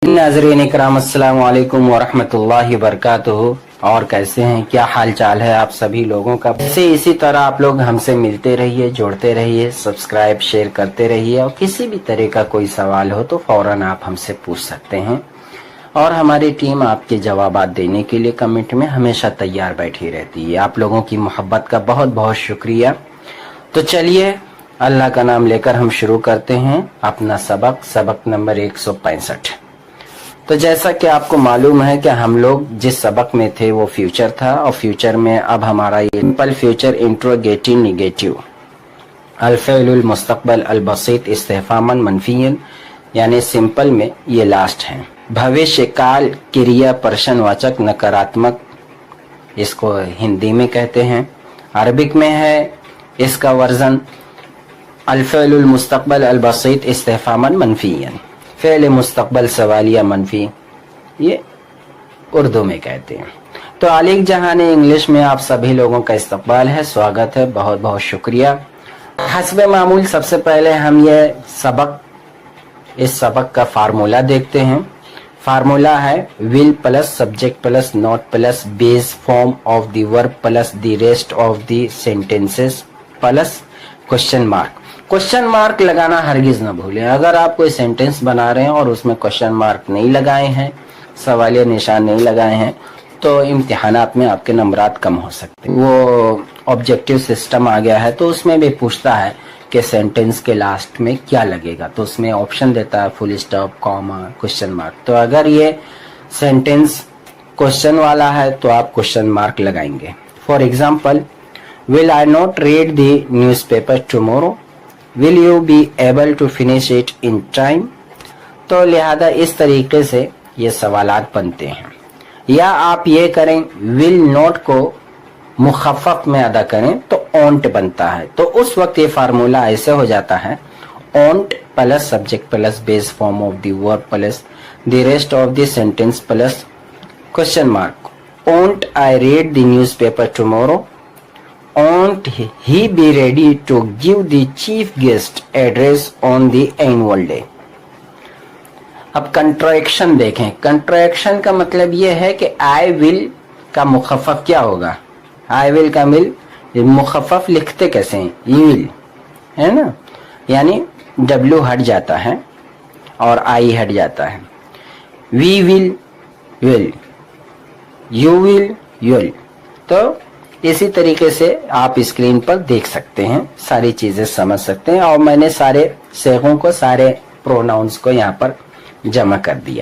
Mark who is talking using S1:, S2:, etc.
S1: नाज़रीन इकराम अस्सलाम वालेकुम वरहमतुल्लाहि वबरकातुहू। और कैसे हैं, क्या हाल चाल है आप सभी लोगों का। इसी तरह आप लोग हमसे मिलते रहिए, जोड़ते रहिए, सब्सक्राइब शेयर करते रहिए। और किसी भी तरह का कोई सवाल हो तो फौरन आप हमसे पूछ सकते हैं और हमारी टीम आपके जवाबात देने के लिए कमेंट में हमेशा तैयार बैठी रहती है। आप लोगों की मोहब्बत का बहुत बहुत शुक्रिया। तो चलिए अल्लाह का नाम लेकर हम शुरू करते हैं अपना सबक नंबर 165। तो जैसा कि आपको मालूम है कि हम लोग जिस सबक में थे वो फ्यूचर था, और फ्यूचर में अब हमारा ये सिंपल फ्यूचर इंट्रोगेटिव नेगेटिव अल-फ़इलुल मुस्तक़बल अल-बसीत इस्तिफ़हामन मनफ़ियन, यानी सिंपल में ये लास्ट है। भविष्य काल क्रिया प्रश्नवाचक नकारात्मक, इसको हिंदी में कहते हैं। अरबिक में है इसका वर्जन अल-फ़इलुल मुस्तक़बल अल-बसीत इस्तिफ़हामन मनफ़ियन, फ़ेल मुस्तक़बल सवालिया मनफी, ये उर्दू में कहते हैं। तो आलिक जहान इंग्लिश में आप सभी लोगों का इस्तकबाल है, स्वागत है, बहुत बहुत शुक्रिया। हस्बे मामूल सबसे पहले हम इस सबक का फार्मूला देखते हैं। फार्मूला है will plus subject plus not plus base form of the verb plus the rest of the sentences plus question mark. Question mark लगाना हरगिज न भूलें। अगर आप कोई सेंटेंस बना रहे हैं और उसमें क्वेश्चन मार्क नहीं लगाए हैं, सवालिया निशान नहीं लगाए हैं, तो इम्तिहानात में आपके नंबरात कम हो सकते हैं। वो ऑब्जेक्टिव सिस्टम आ गया है तो उसमें भी पूछता है कि सेंटेंस के लास्ट में क्या लगेगा, तो उसमें ऑप्शन देता है full stop, comma, question mark. तो अगर ये सेंटेंस क्वेश्चन वाला है तो आप क्वेश्चन मार्क लगाएंगे। For example, will I not read the news paper tomorrow, Will you be able to finish it in time? तो लिहाजा इस तरीके से ये सवालात बनते हैं। या आप ये करें, will not को मुखफ़फ़ में अदा करें तो ऑन्ट बनता है। तो उस वक्त ये फार्मूला ऐसे हो जाता है, ऑन्ट plus subject plus base form of the verb plus the rest of the sentence plus question mark. ऑन्ट I read the news paper tomorrow, Won't he be ready to give the chief guest address on the annual day? अब contraction देखें। Contraction का मतलब ये है कि I will का मुखफ़फ़ क्या होगा। आई विल का मुखफ़फ़ लिखते कैसे हैं, यू विल, है ना, यानी डब्ल्यू हट जाता है और आई हट जाता है। We will will, you will you'll. तो इसी तरीके से आप स्क्रीन पर देख सकते हैं, सारी चीजें समझ सकते हैं। और मैंने सारे सेगों को, सारे प्रोनाउंस को यहाँ पर जमा कर दिया।